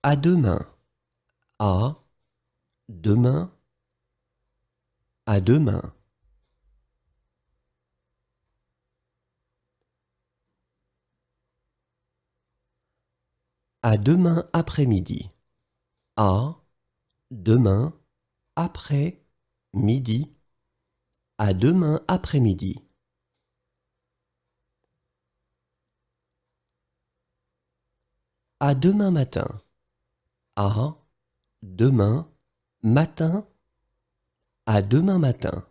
À demain. À demain. À demain. À demain après-midi. À demain après-midi. À demain après-midi. À demain matin. À demain matin. À demain matin.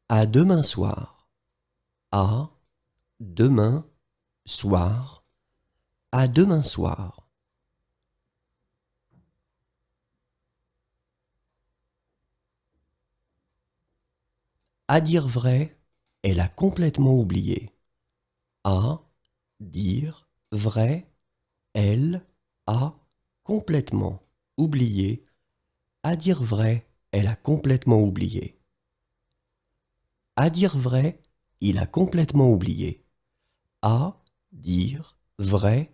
À demain soir. À demain soir. À demain soir. À dire vrai, elle a complètement oublié. À dire vrai, elle a complètement oublié. À dire vrai, elle a complètement oublié. À dire vrai, il a complètement oublié. À dire vrai,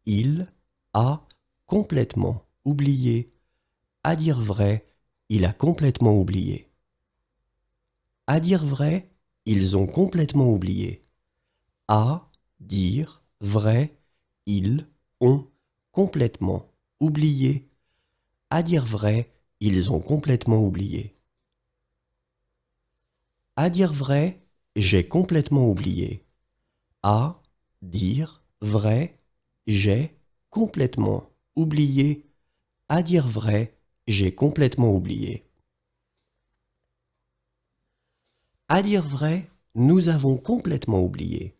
il a complètement oublié. À dire vrai, il a complètement oublié. À dire vrai, ils ont complètement oublié. À dire vrai, ils ont complètement oublié. À dire vrai, ils ont complètement oublié. À dire vrai, j'ai complètement oublié. À dire vrai, j'ai complètement oublié. À dire vrai, j'ai complètement oublié. À dire vrai, nous avons complètement oublié.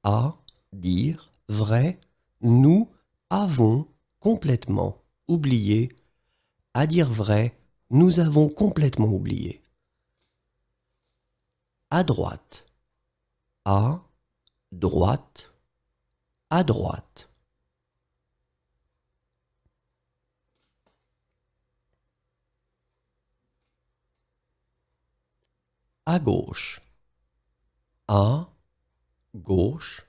À dire vrai, nous avons complètement oublié. À dire vrai, nous avons complètement oublié. À droite. À droite. À droite. À gauche. À gauche.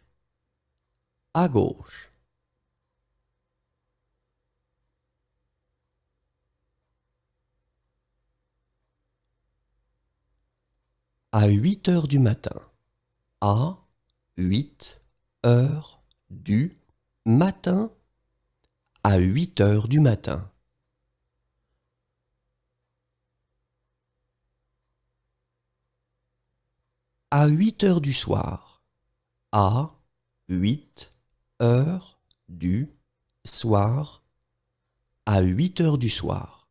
À gauche. À 8 heures du matin. À 8 heures du matin. À 8 heures du matin. À 8 heures du soir. À 8 heures du soir. À 8 heures du soir.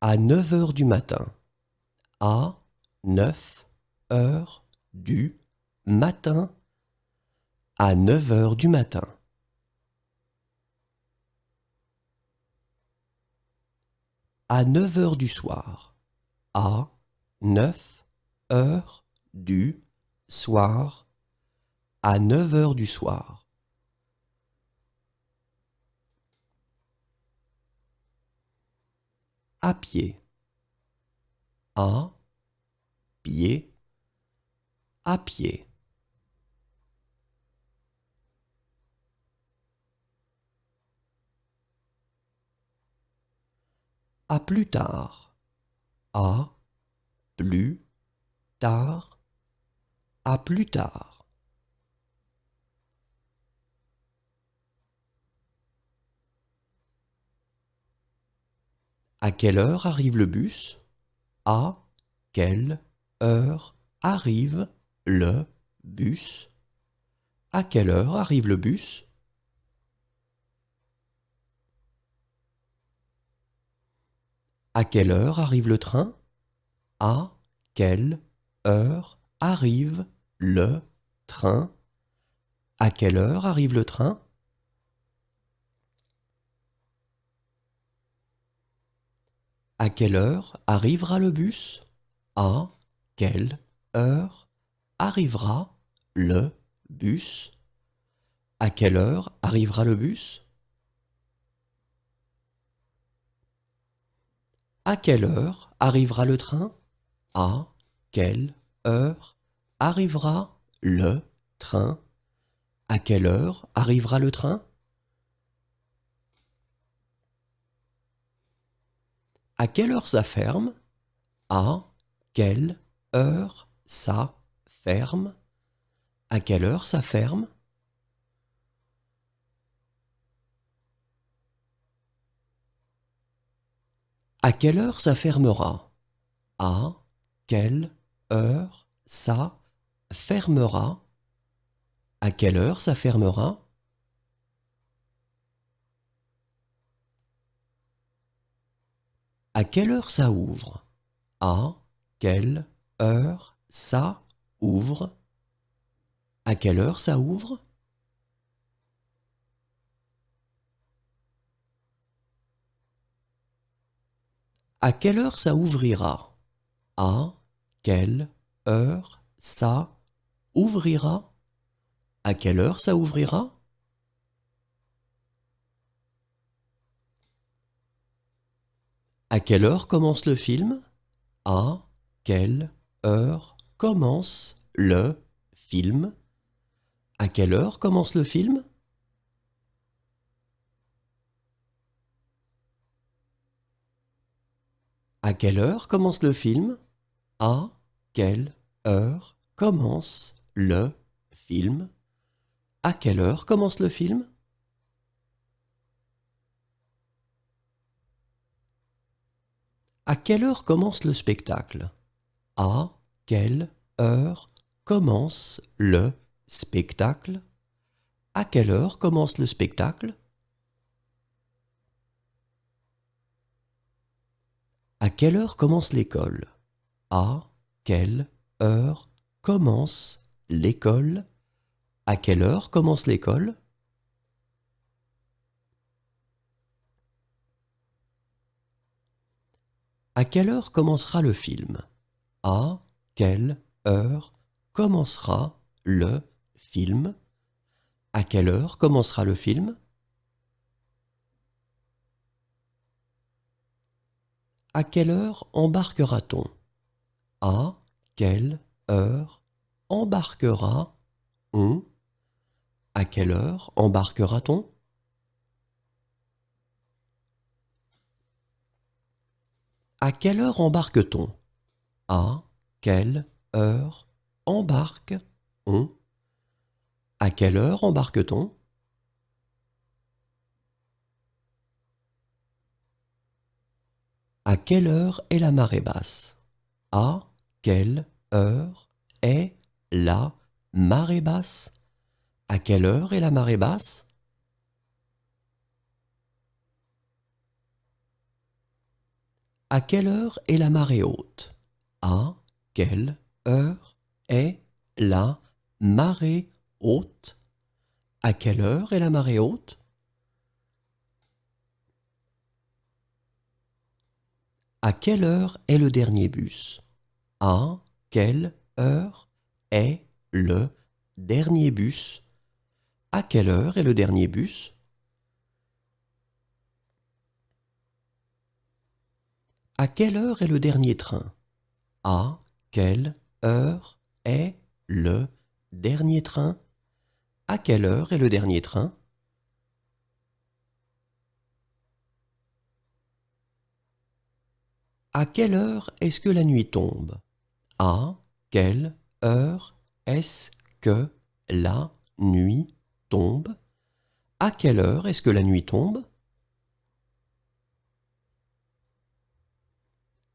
À 9 heures du matin. À 9 heures du matin. À 9 heures du matin. À 9 heures du soir. À 9 heures du soir. À 9 heures du soir. À pied. À pied. À pied. À plus tard. À plus tard. À plus tard. À quelle heure arrive le bus? À quelle heure arrive le bus? À quelle heure arrive le bus? À quelle heure arrive le train? À quelle heure arrive le train? À quelle heure arrive le train? À quelle heure arrivera le bus? À quelle heure arrivera le bus? À quelle heure arrivera le bus? À quelle heure arrivera le train? À quelle heure arrivera le train? À quelle heure arrivera le train? À quelle heure ça ferme? À quelle heure ça ferme? À quelle heure ça ferme? À quelle heure ça fermera? À quelle heure ça fermera? À quelle heure ça fermera? À quelle heure ça ouvre? À quelle heure ça ouvre? À quelle heure ça ouvre? À quelle heure ça ouvrira? À quelle heure ça ouvrira? À quelle heure ça ouvrira? À quelle heure commence le film? À quelle heure commence le film? À quelle heure commence le film? À quelle heure commence le film? À quelle heure commence le film? À quelle heure commence le film? À quelle heure commence le spectacle? À quelle heure commence le spectacle? À quelle heure commence le spectacle? À quelle heure commence l'école? À quelle heure commence l'école? À quelle heure commence l'école? À quelle heure commencera le film? À quelle heure commencera le film? À quelle heure commencera le film? À quelle heure embarquera-t-on? À quelle heure embarquera-on? À quelle heure embarquera-t-on? À quelle heure embarque-t-on? À quelle heure embarque-on? À quelle heure embarque-t-on? À quelle heure est la marée basse? À quelle heure est la marée basse? À quelle heure est la marée basse? À quelle heure est la marée haute? À quelle heure est la marée haute? À quelle heure est la marée haute? À quelle heure est le dernier bus? À quelle heure est le dernier bus? À quelle heure est le dernier bus? À quelle heure est le dernier train? À quelle heure est le dernier train? À quelle heure est le dernier train? À quelle heure est-ce que la nuit tombe? À quelle heure est-ce que la nuit tombe? À quelle heure est-ce que la nuit tombe?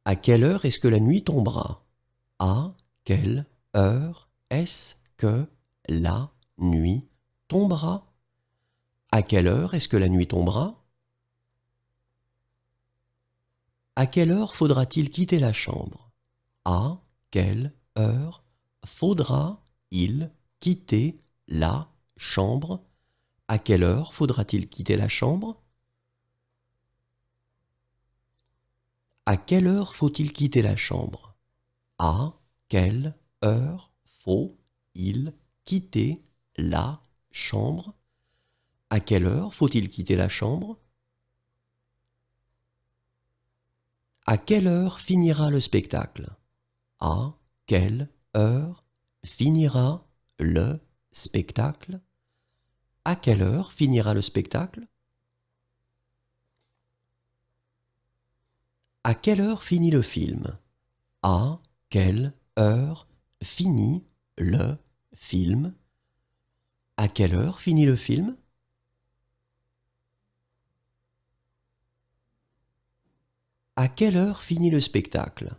À quelle heure est-ce que la nuit tombera? À quelle heure est-ce que la nuit tombera? À quelle heure est-ce que la nuit tombera? À quelle heure faudra-t-il quitter la chambre? À quelle heure faudra-il quitter la chambre? À quelle heure faudra-t-il quitter la chambre? À quelle heure faut-il quitter la chambre? À quelle heure faut-il quitter la chambre? À quelle heure faut-il quitter la chambre? À quelle heure finira le spectacle? À quelle heure finira le spectacle? À quelle heure finira le spectacle? À quelle heure finit le film? À quelle heure finit le film? À quelle heure finit le film? À quelle heure finit le spectacle?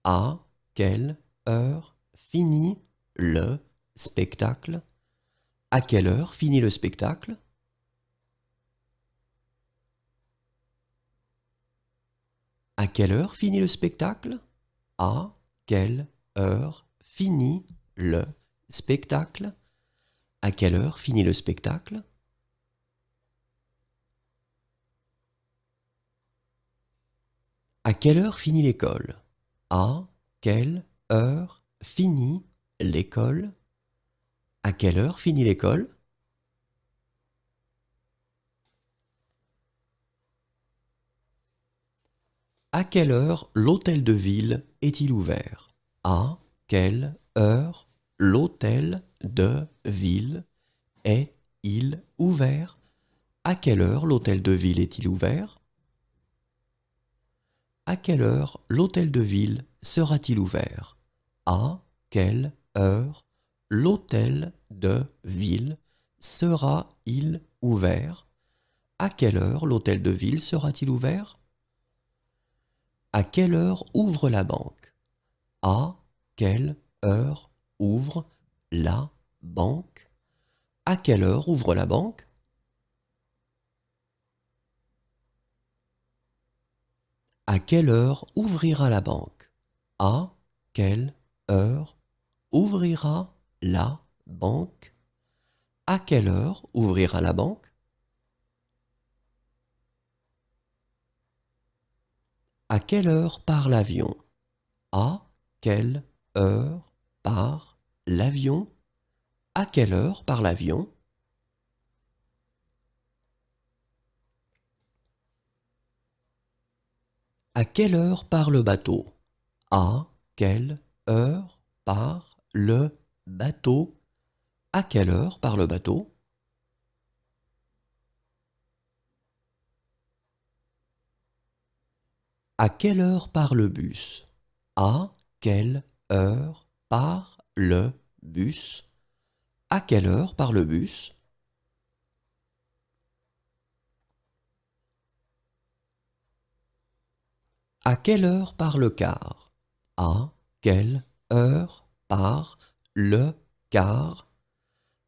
À quelle heure finit le spectacle? À quelle heure finit le spectacle? À quelle heure finit le spectacle? À quelle heure finit le spectacle? À quelle heure finit le spectacle? À quelle heure finit l'école? À quelle heure finit l'école? À quelle heure finit l'école? À quelle heure l'hôtel de ville est-il ouvert? À quelle heure l'hôtel de ville est-il ouvert? À quelle heure l'hôtel de ville est-il ouvert? À quelle heure l'hôtel de ville sera-t-il ouvert? À quelle heure l'hôtel de ville sera-il ouvert? À quelle heure l'hôtel de ville sera-t-il ouvert? À quelle heure ouvre la banque? À quelle heure ouvre la banque? À quelle heure ouvre la banque? À quelle heure ouvrira la banque? À quelle heure ouvrira la banque? À quelle heure ouvrira la banque? À quelle heure part l'avion? À quelle heure part l'avion? À quelle heure part l'avion? À quelle heure part le bateau? À quelle heure part le bateau? À quelle heure part le bateau? À quelle heure part le bus? À quelle heure part le bus? À quelle heure part le bus? À quelle heure part le car? À quelle heure part le car?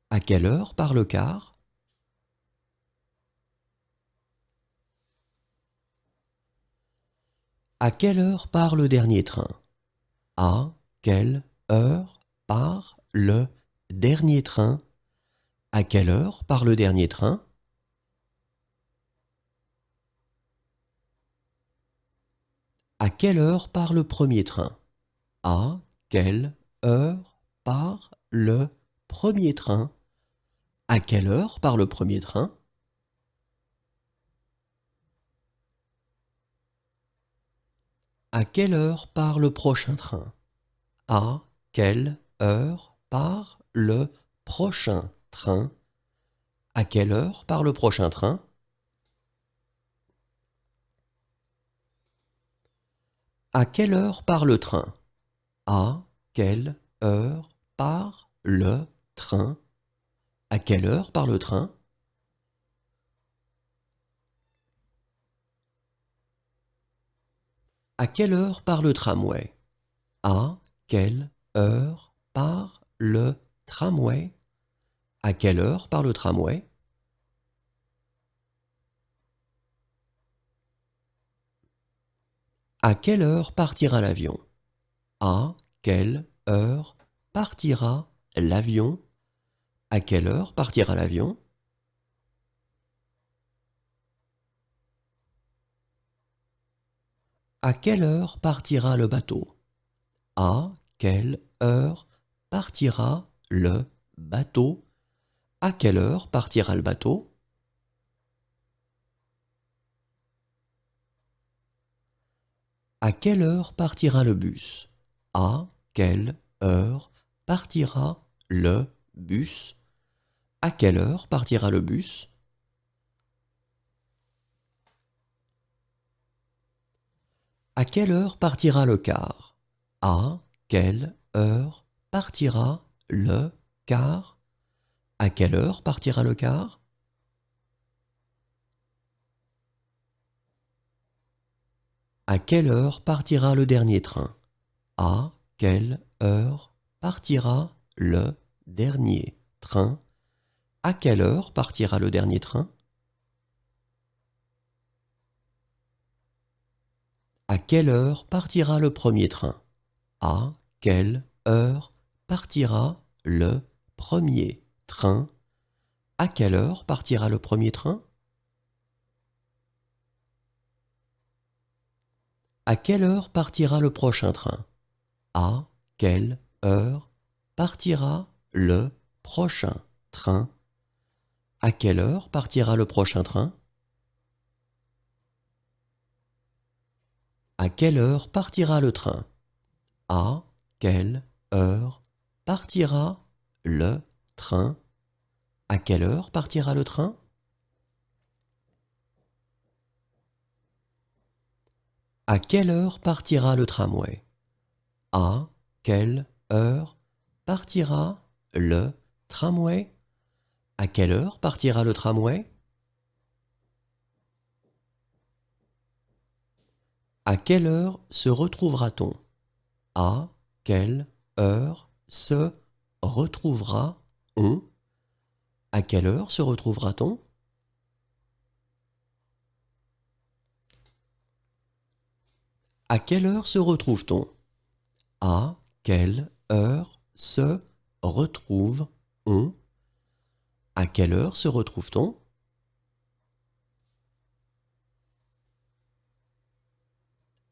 À quelle heure part le car? À quelle heure part le dernier train? À quelle heure part le dernier train? À quelle heure part le dernier train? À quelle heure part le premier train? À quelle heure part le premier train? À quelle heure part le premier train? À quelle heure part le prochain train? À quelle heure part le prochain train? À quelle heure part le prochain train? À quelle heure part le train? À quelle heure part le train? À quelle heure part le train? À quelle heure part le tramway? À quelle heure part le tramway? À quelle heure part le tramway? À quelle heure partira l'avion? À quelle heure partira l'avion? À quelle heure partira l'avion? À quelle heure partira le bateau? À quelle heure partira le bateau? À quelle heure partira le bateau? À quelle heure partira le bus? À quelle heure partira le bus? À quelle heure partira le bus? À quelle heure partira le car? À quelle heure partira le car? À quelle heure partira le car? À quelle heure partira le dernier train? À quelle heure partira le dernier train? À quelle heure partira le dernier train? À quelle heure partira le premier train? À quelle heure partira le premier train? À quelle heure partira le premier train? À quelle heure partira le prochain train? À quelle heure partira le prochain train? À quelle heure partira le prochain train? À quelle heure partira le train? À quelle heure partira le train? À quelle heure partira le train? À quelle heure partira le tramway? À quelle heure partira le tramway? À quelle heure partira le tramway? À quelle heure se retrouvera-t-on? À quelle heure se retrouvera-on? À quelle heure se retrouvera-t-on? À quelle heure se retrouve-t-on? À quelle heure se retrouve-on? À quelle heure se retrouve-t-on?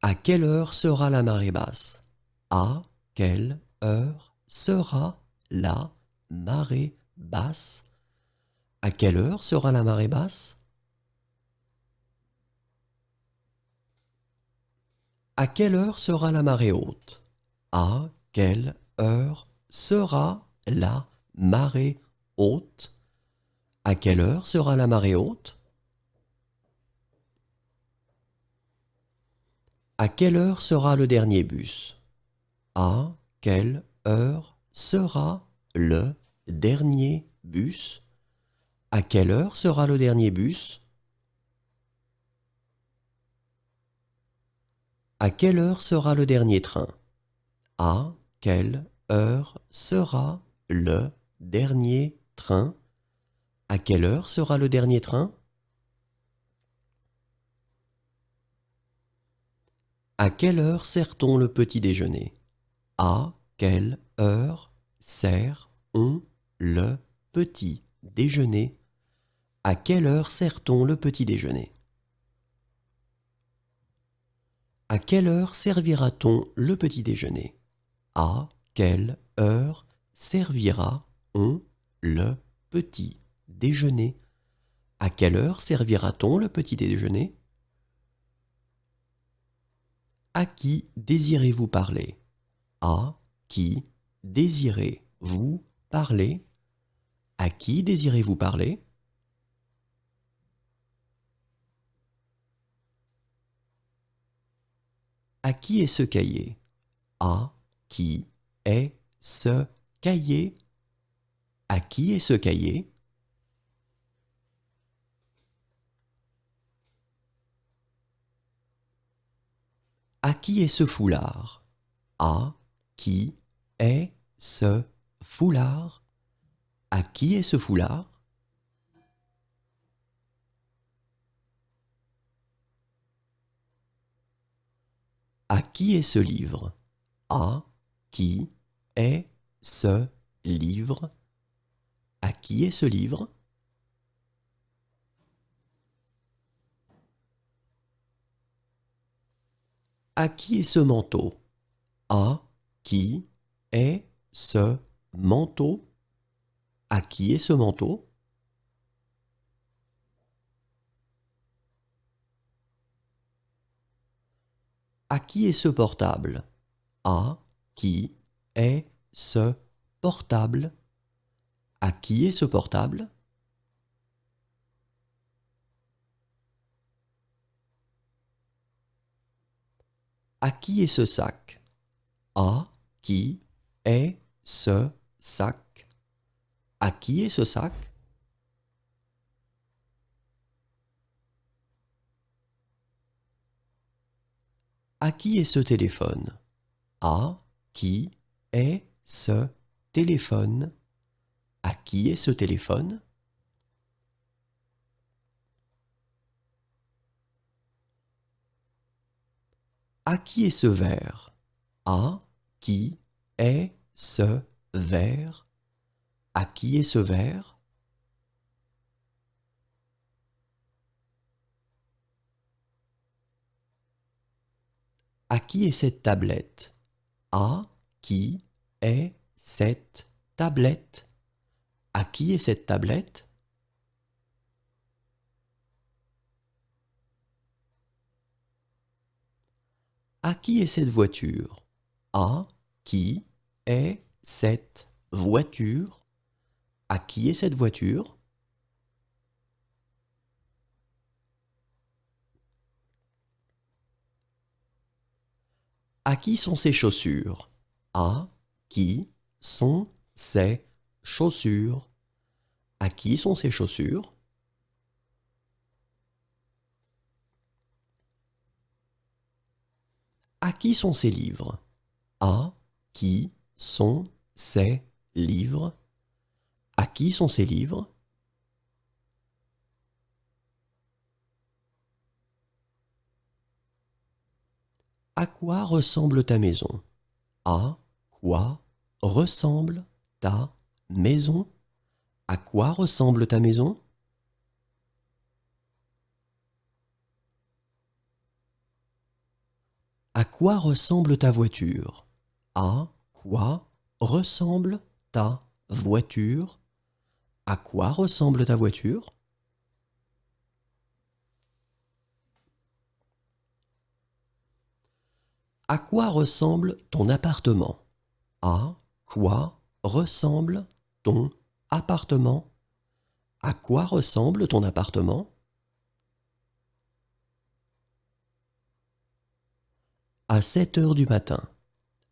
À quelle heure sera la marée basse? À quelle heure sera la marée basse? À quelle heure sera la marée basse? À quelle heure sera la marée haute? À quelle heure sera la marée haute? À quelle heure sera la marée haute? À quelle heure sera le dernier bus? À quelle heure sera le dernier bus? À quelle heure sera le dernier bus? À quelle heure sera le dernier train? À quelle heure sera le dernier train? À quelle heure sera le dernier train? À quelle heure sert-on le petit déjeuner? À quelle heure sert-on le petit déjeuner? À quelle heure sert-on le petit déjeuner? À quelle heure servira-t-on le petit déjeuner? À quelle heure servira-on le petit déjeuner? À quelle heure servira-t-on le petit déjeuner? À qui désirez-vous parler? À qui désirez-vous parler? À qui désirez-vous parler? À qui est ce cahier? À qui est ce cahier? À qui est ce cahier? À qui est ce foulard? À qui est ce foulard? À qui est ce foulard? À qui est ce livre? À qui est ce livre? À qui est ce livre? À qui est ce manteau? À qui est ce manteau? À qui est ce manteau? À qui est ce portable? À qui est ce portable? À qui est ce portable? À qui est ce sac? À qui est ce sac? À qui est ce sac? À qui est ce téléphone? À qui est ce téléphone? À qui est ce téléphone? À qui est ce verre? À qui est ce verre? À qui est ce verre? À qui est cette tablette? À qui est cette tablette? À qui est cette tablette? À qui est cette voiture? À qui est cette voiture? À qui est cette voiture? À qui sont ces chaussures? À qui sont ces chaussures? À qui sont ces chaussures? À qui sont ces livres? À qui sont ces livres? À qui sont ces livres? À quoi ressemble ta maison? À quoi ressemble ta maison? À quoi ressemble ta maison? À quoi ressemble ta voiture? À quoi ressemble ta voiture? À quoi ressemble ta voiture? À quoi ressemble ton appartement? À quoi ressemble ton appartement? À quoi ressemble ton appartement? À 7 heures du matin.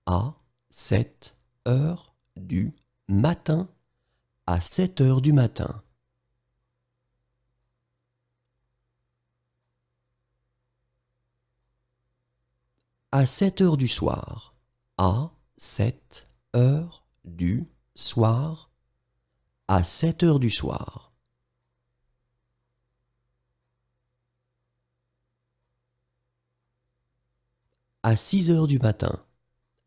À 7 heures du matin. À 7 heures du matin. À 7 heures du soir. À 7 heures du soir. À 7 heures du soir. À 6 heures du matin.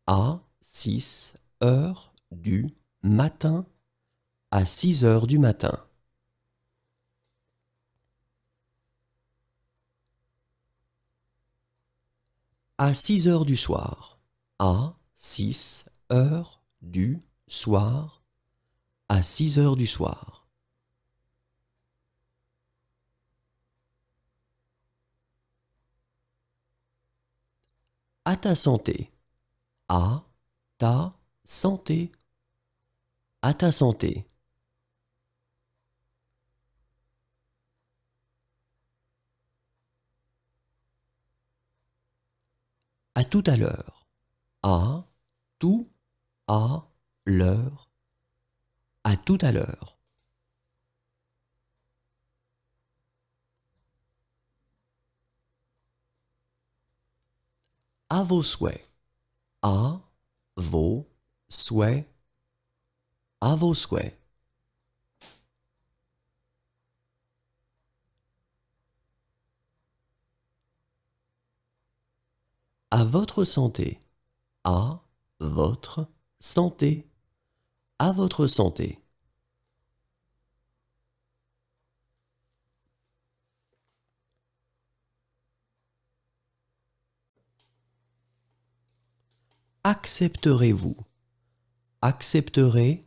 À 6 heures du matin. À 6 heures du matin. À 6 heures du soir. À 6 heures du soir. À 6 heures du soir. À ta santé. À ta santé. À ta santé. À tout à l'heure. À tout à l'heure. À tout à l'heure. À vos souhaits. À vos souhaits. À vos souhaits. À votre santé. À votre santé. À votre santé. Accepterez-vous? Accepterez-vous?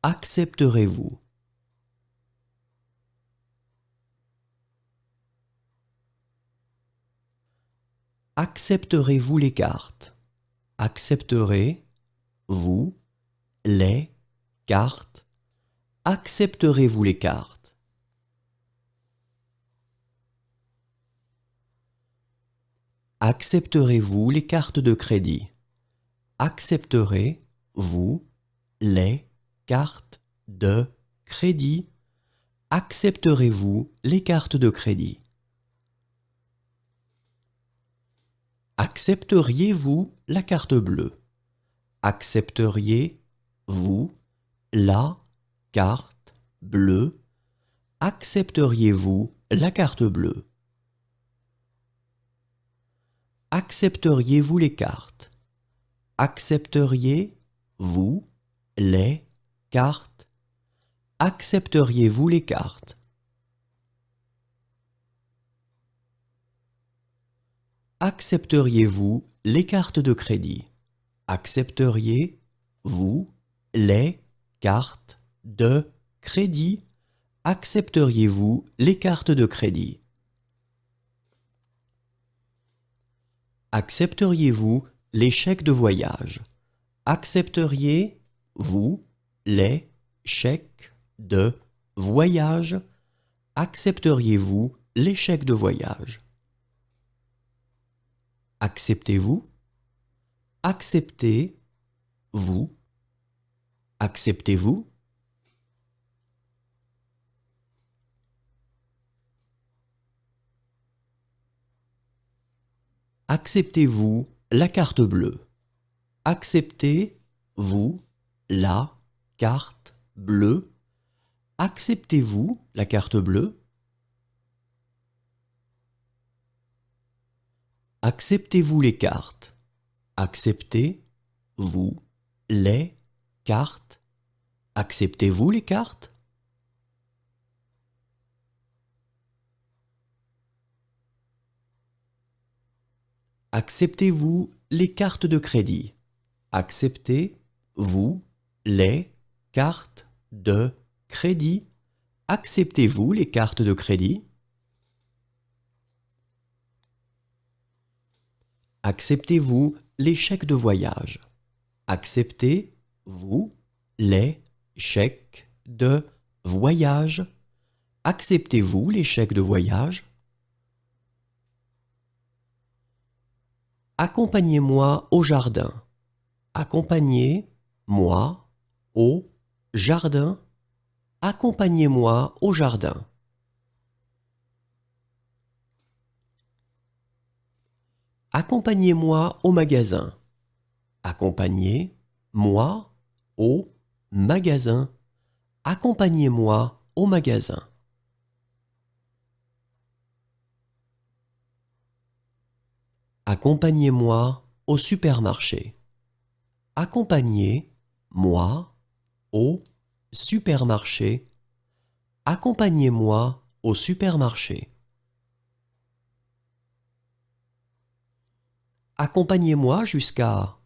Accepterez-vous? Accepterez-vous les cartes? Accepterez-vous les cartes? Accepterez-vous les cartes? Accepterez-vous les cartes de crédit? Accepterez-vous les cartes de crédit? Accepterez-vous les cartes de crédit? Accepteriez-vous la carte bleue? Accepteriez-vous la carte bleue? Accepteriez-vous la carte bleue? Accepteriez-vous les cartes? Accepteriez-vous les cartes? Accepteriez-vous les cartes? Accepteriez-vous les cartes de crédit? Accepteriez-vous les cartes de crédit? Accepteriez-vous les cartes de crédit? Accepteriez-vous les chèques de voyage? Accepteriez-vous les chèques de voyage? Accepteriez-vous les chèques de voyage? Acceptez-vous? Acceptez-vous? Acceptez-vous? Acceptez-vous la carte bleue? Acceptez-vous la carte bleue? Acceptez-vous la carte bleue? Acceptez-vous les cartes? Acceptez-vous les cartes? Acceptez-vous les cartes? Acceptez-vous les cartes de crédit? Acceptez-vous les cartes de crédit? Acceptez-vous les cartes de crédit? Acceptez-vous les chèques de voyage? Acceptez-vous les chèques de voyage? Acceptez-vous les chèques de voyage? Accompagnez-moi au jardin. Accompagnez-moi au jardin. Accompagnez-moi au jardin. Accompagnez-moi au magasin. Accompagnez-moi au magasin. Accompagnez-moi au magasin. Accompagnez-moi au supermarché. Accompagnez-moi au supermarché. Accompagnez-moi au supermarché. Accompagnez-moi jusqu'à.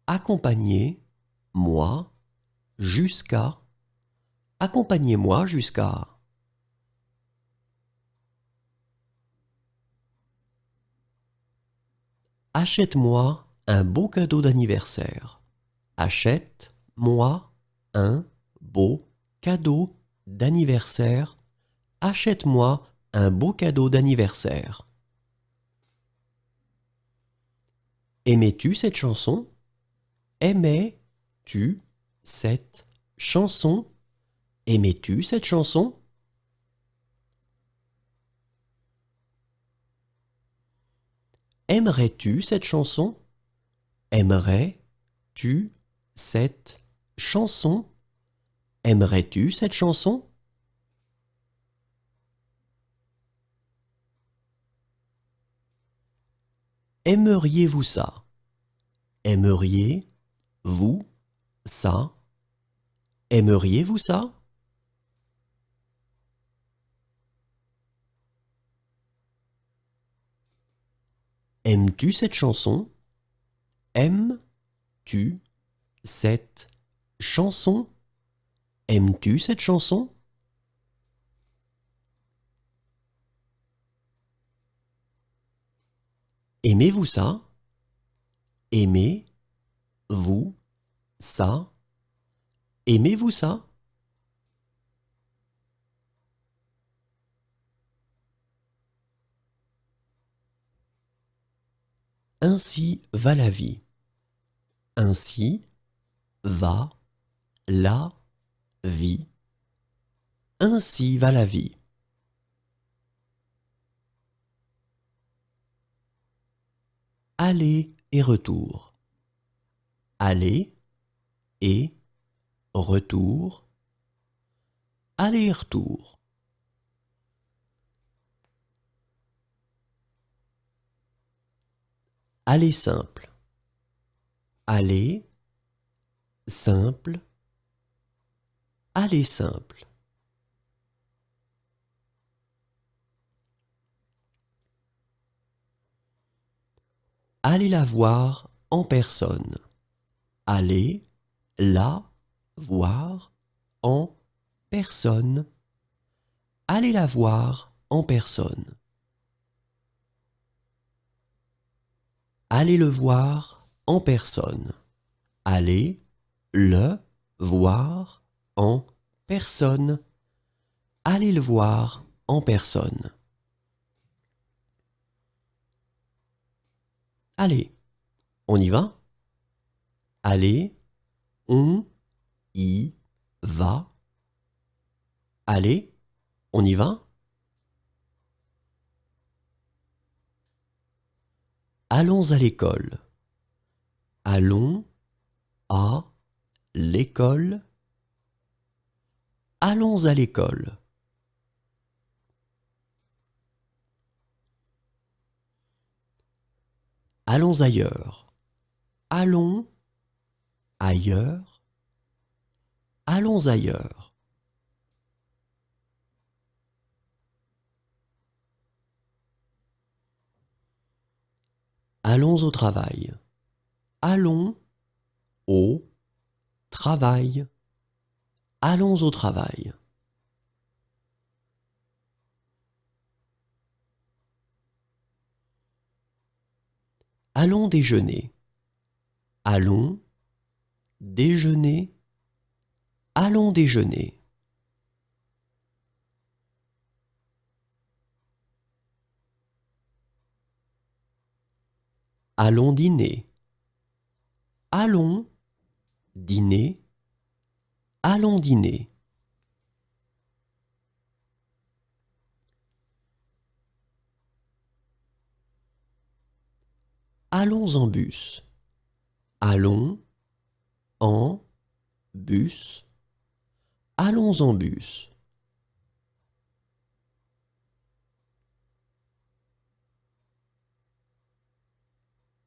Accompagnez-moi jusqu'à. Accompagnez-moi jusqu'à. Achète-moi un beau cadeau d'anniversaire. Achète-moi un beau cadeau d'anniversaire. Achète-moi un beau cadeau d'anniversaire. Aimais-tu cette chanson? Aimais-tu cette chanson? Aimais-tu cette chanson? Aimerais-tu cette chanson? Aimerais-tu cette chanson? Aimerais-tu cette chanson? Aimeriez-vous ça? Aimeriez-vous ça? Aimeriez-vous ça? Aimes-tu cette chanson? Aimes-tu cette chanson? Aimes-tu cette chanson? Aimez-vous ça? Aimez-vous ça? Aimez-vous ça? Ainsi va la vie. Ainsi va la vie. Ainsi va la vie. Aller et retour. Aller et retour. Aller et retour. Aller simple. Aller simple. Aller simple. Allez la voir en personne. Allez la voir en personne. Allez la voir en personne. Allez le voir en personne. Allez le voir en personne. Allez le voir en personne. Allez, on y va? Allez, on y va. Allez, on y va? Allons à l'école. Allons à l'école. Allons à l'école. Allons ailleurs. Allons ailleurs. Allons ailleurs. Allons au travail. Allons au travail. Allons au travail. Allons déjeuner. Allons déjeuner. Allons déjeuner. Allons dîner. Allons dîner. Allons dîner. Allons en bus. Allons en bus. Allons en bus.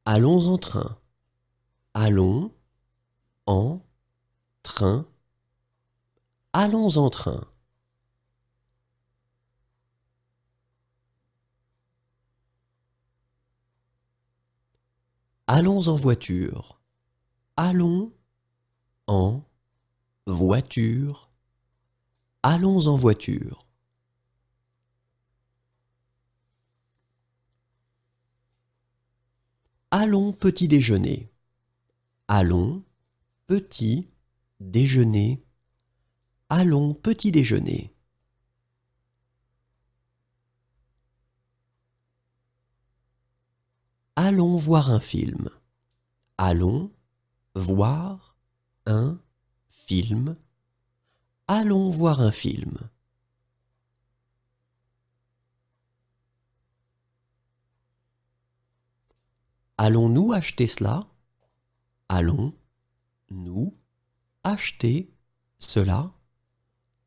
Allons en train. Allons en train. Allons en train. Allons en voiture. Allons en voiture. Allons en voiture. Allons petit déjeuner. Allons petit déjeuner. Allons petit déjeuner. Allons voir un film. Allons voir un film. Allons voir un film. Allons-nous acheter cela? Allons-nous acheter cela?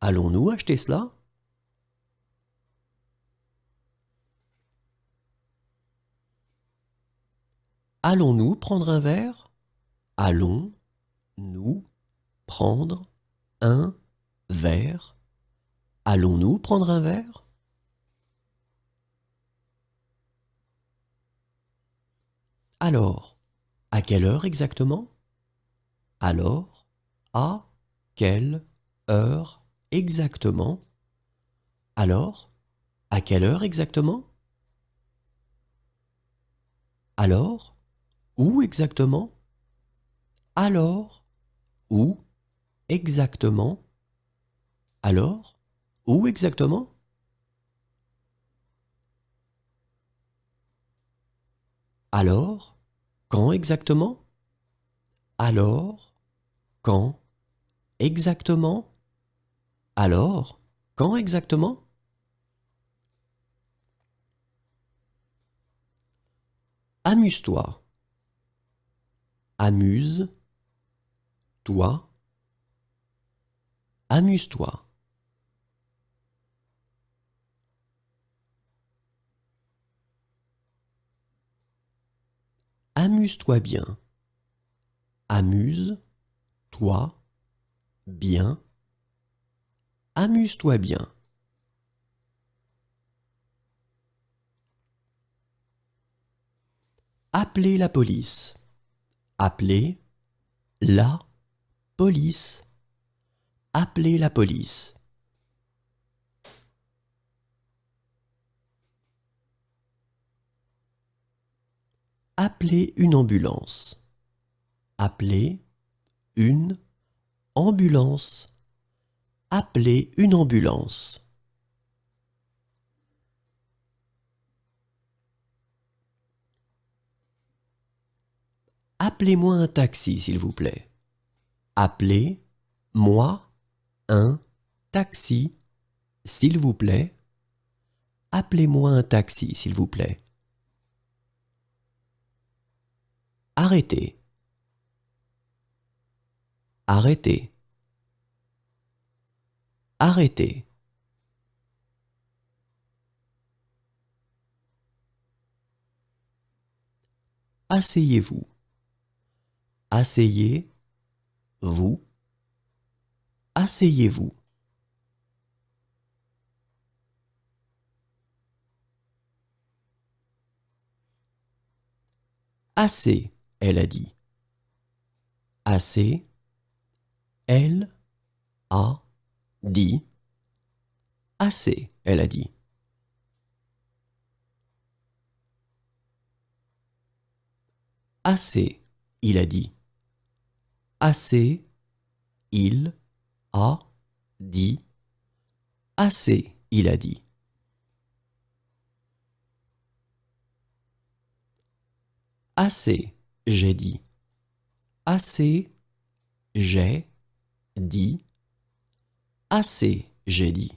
Allons-nous acheter cela? Allons-nous prendre un verre? Allons-nous prendre un verre? Allons-nous prendre un verre? Alors, à quelle heure exactement? Alors, à quelle heure exactement? Alors, à quelle heure exactement? Alors, où exactement? Alors, où exactement? Alors, où exactement? Alors, quand exactement? Alors, quand exactement? Alors, quand exactement? Amuse-toi. Amuse-toi. Amuse-toi. Amuse-toi bien. Amuse-toi bien. Amuse-toi bien. Appelez la police. Appelez la police. Appelez la police. Appelez une ambulance. Appelez une ambulance. Appelez une ambulance. Appelez-moi un taxi, s'il vous plaît. Appelez-moi un taxi, s'il vous plaît. Appelez-moi un taxi, s'il vous plaît. Arrêtez. Arrêtez. Arrêtez. Asseyez-vous. Asseyez-vous. Asseyez-vous. Assez, elle a dit. Assez, elle a dit. Assez, elle a dit. Assez, il a dit. Assez, il a dit. Assez, il a dit. Assez, j'ai dit. Assez, j'ai dit. Assez, j'ai dit.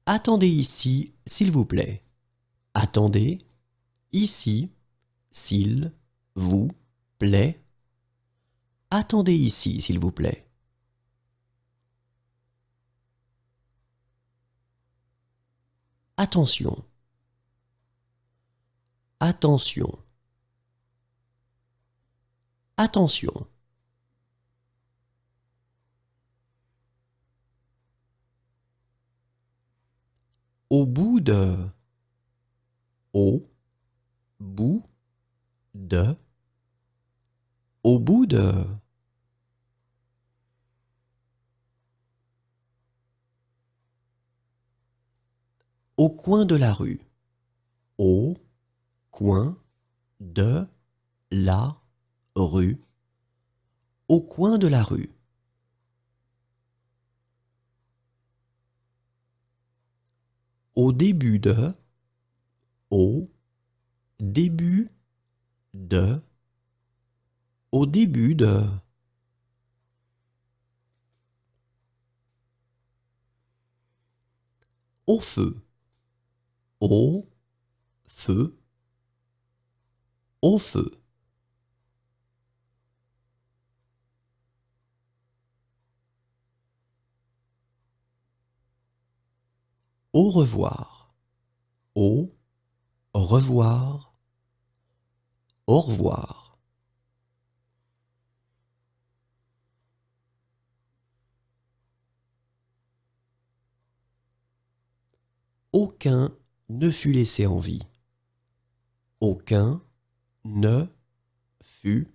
Attendez ici, s'il vous plaît. Attendez ici, s'il vous plaît. Attendez ici, s'il vous plaît. Attention. Attention. Attention. Au bout de. Au bout de. Au bout de. Au coin de la rue. Au coin de la rue. Au coin de la rue. Au début de. Au début de. Au début de. Au feu. Au feu. Au feu. Au revoir. Au revoir. Au revoir. Aucun ne fut laissé en vie. Aucun ne fut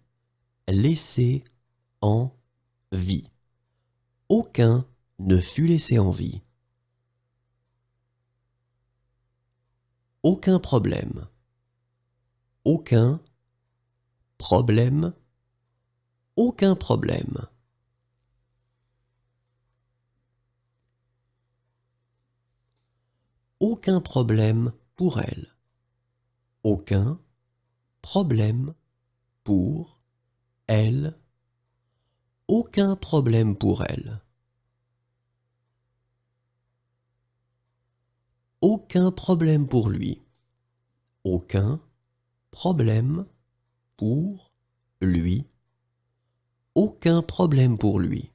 laissé en vie. Aucun ne fut laissé en vie. Aucun problème. Aucun problème. Aucun problème. Aucun problème pour elle. Aucun problème pour elle. Aucun problème pour elle. Aucun problème pour lui. Aucun problème pour lui. Aucun problème pour lui.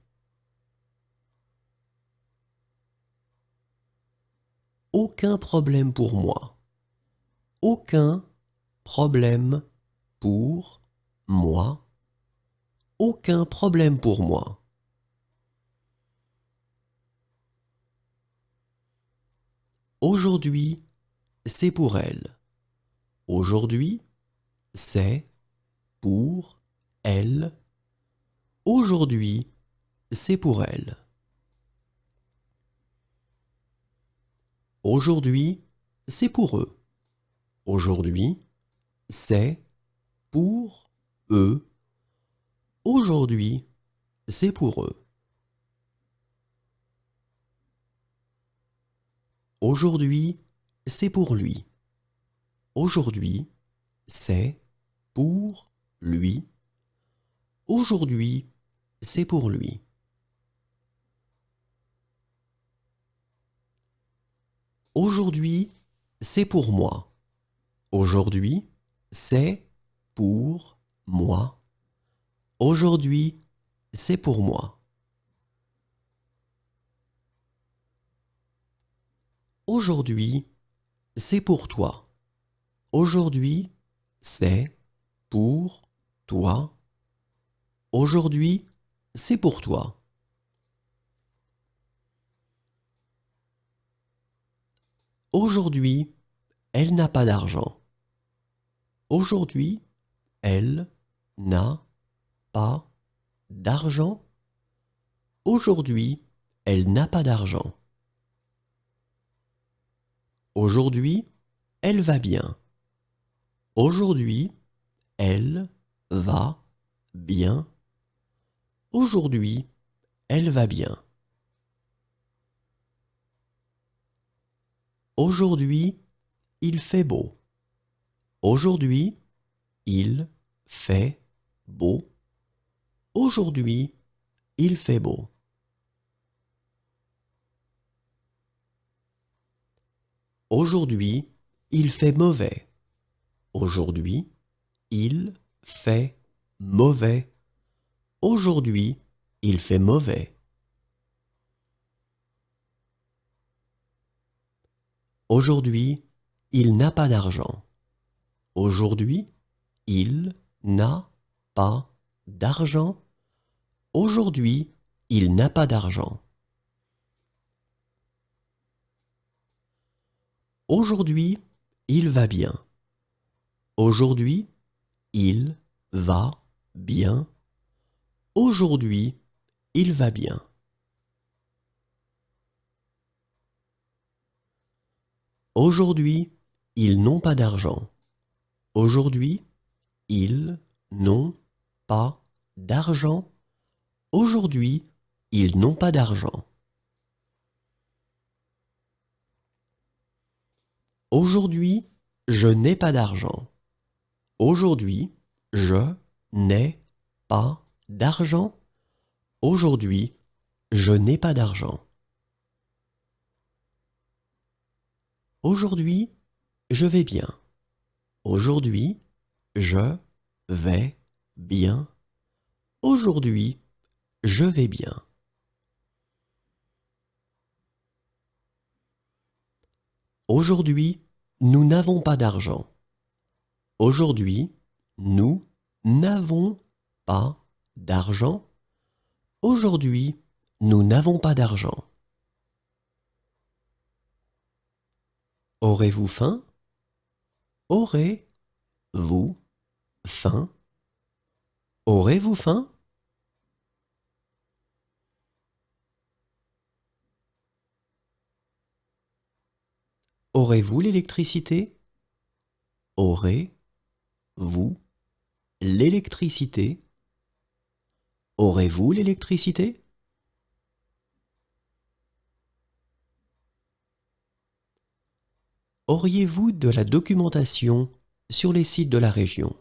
Aucun problème pour moi. Aucun problème pour moi. Aucun problème pour moi. Aujourd'hui, c'est pour elle. Aujourd'hui, c'est pour elle. Aujourd'hui, c'est pour elle. Aujourd'hui, c'est pour eux. Aujourd'hui, c'est pour eux. Aujourd'hui, c'est pour eux. Aujourd'hui, c'est pour lui. Aujourd'hui, c'est pour lui. Aujourd'hui, c'est pour lui. Aujourd'hui, c'est pour moi. Aujourd'hui, c'est pour moi. Aujourd'hui, c'est pour moi. Aujourd'hui, c'est pour toi. Aujourd'hui, c'est pour toi. Aujourd'hui, c'est pour toi. Aujourd'hui, elle n'a pas d'argent. Aujourd'hui, elle n'a pas d'argent. Aujourd'hui, elle n'a pas d'argent. Aujourd'hui, elle va bien. Aujourd'hui, elle va bien. Aujourd'hui, elle va bien. Aujourd'hui, il fait beau. Aujourd'hui, il fait beau. Aujourd'hui, il fait beau. Aujourd'hui, il fait mauvais. Aujourd'hui, il fait mauvais. Aujourd'hui, il fait mauvais. Aujourd'hui, il n'a pas d'argent. Aujourd'hui, il n'a pas d'argent. Aujourd'hui, il n'a pas d'argent. Aujourd'hui, il va bien. Aujourd'hui, il va bien. Aujourd'hui, il va bien. Aujourd'hui, ils n'ont pas d'argent. Aujourd'hui, ils n'ont pas d'argent. Aujourd'hui, ils n'ont pas d'argent. Aujourd'hui, je n'ai pas d'argent. Aujourd'hui, je n'ai pas d'argent. Aujourd'hui, je n'ai pas d'argent. Aujourd'hui, je vais bien. Aujourd'hui, je vais bien. Aujourd'hui, je vais bien. Aujourd'hui, nous n'avons pas d'argent. Aujourd'hui, nous n'avons pas d'argent. Aujourd'hui, nous n'avons pas d'argent. Aurez-vous faim? Aurez-vous faim? Aurez-vous faim? Aurez-vous l'électricité? Aurez-vous l'électricité? Aurez-vous l'électricité? Auriez-vous de la documentation sur les sites de la région?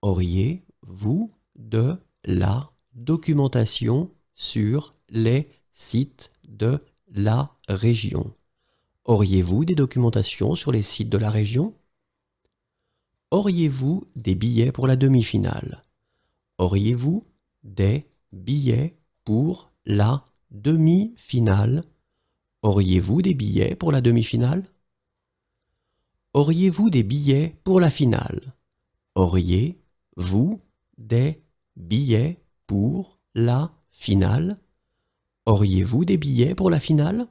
Auriez-vous de la documentation sur les sites de la région? Auriez-vous des documentations sur les sites de la région? Auriez-vous des billets pour la demi-finale? Auriez-vous des billets pour la demi-finale? Auriez-vous des billets pour la demi-finale? Auriez-vous des billets pour la finale? Auriez-vous des billets pour la finale? Auriez-vous des billets pour la finale?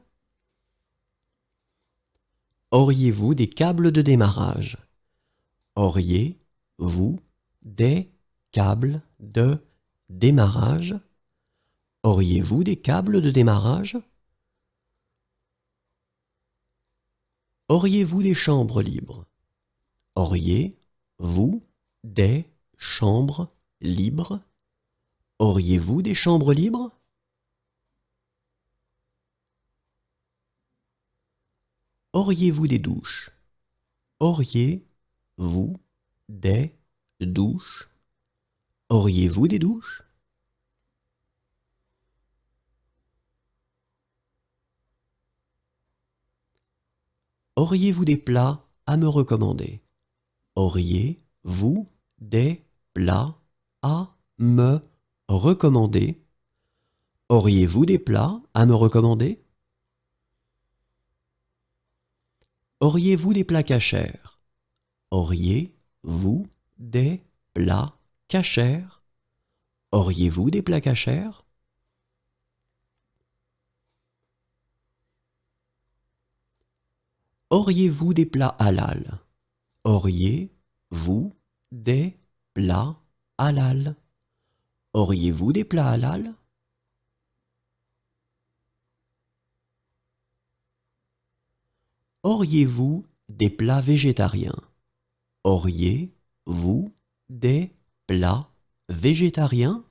Auriez-vous des câbles de démarrage? Auriez-vous des câbles de démarrage? Auriez-vous des câbles de démarrage? Auriez-vous des chambres libres? Auriez-vous des chambres libres? Auriez-vous des chambres libres? Auriez-vous des douches? Auriez-vous des douches? Auriez-vous des douches? Auriez-vous des plats à me recommander? Auriez-vous des plats à me recommander? Auriez-vous des plats à me recommander? Auriez-vous des plats cachers? Auriez-vous des plats cachers? Auriez-vous des plats cachers? Auriez-vous des plats halal? Auriez-vous des plats halal? Auriez-vous des plats halal? Auriez-vous des plats végétariens? Auriez-vous des plats végétariens?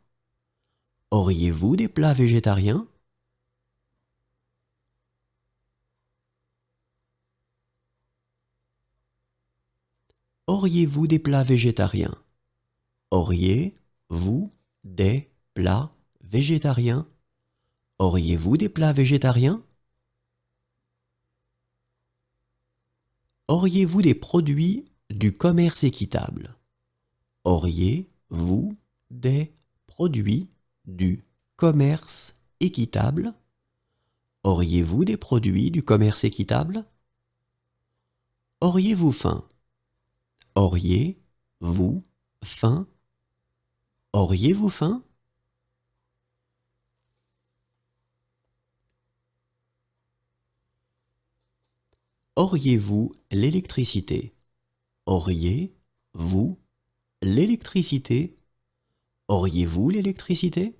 Auriez-vous des plats végétariens? Auriez-vous des plats végétariens? Auriez-vous des plats végétariens? Auriez-vous des plats végétariens? Auriez-vous des produits du commerce équitable? Auriez-vous des produits du commerce équitable? Auriez-vous des produits du commerce équitable? Auriez-vous faim? Auriez-vous faim? Auriez-vous faim? Auriez-vous l'électricité? Auriez-vous l'électricité? Auriez-vous l'électricité?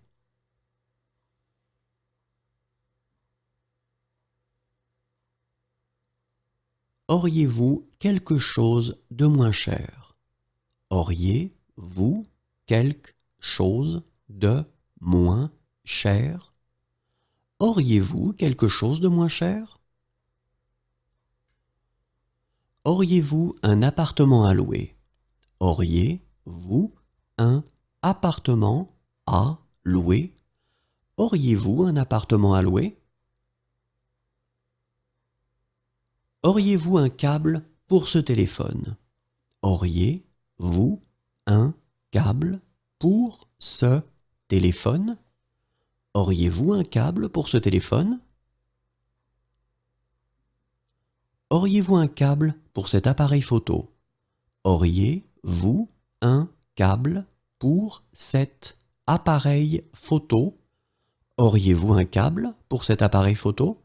Auriez-vous quelque chose de moins cher? Auriez-vous quelque chose de moins cher? Auriez-vous quelque chose de moins cher? Auriez-vous un appartement à louer? Auriez-vous un appartement à louer? Auriez-vous un appartement à louer? Auriez-vous un câble pour ce téléphone? Auriez-vous un câble pour ce téléphone? Auriez-vous un câble pour ce téléphone? Auriez-vous un câble pour cet appareil photo? Auriez-vous un câble pour cet appareil photo? Auriez-vous un câble pour cet appareil photo?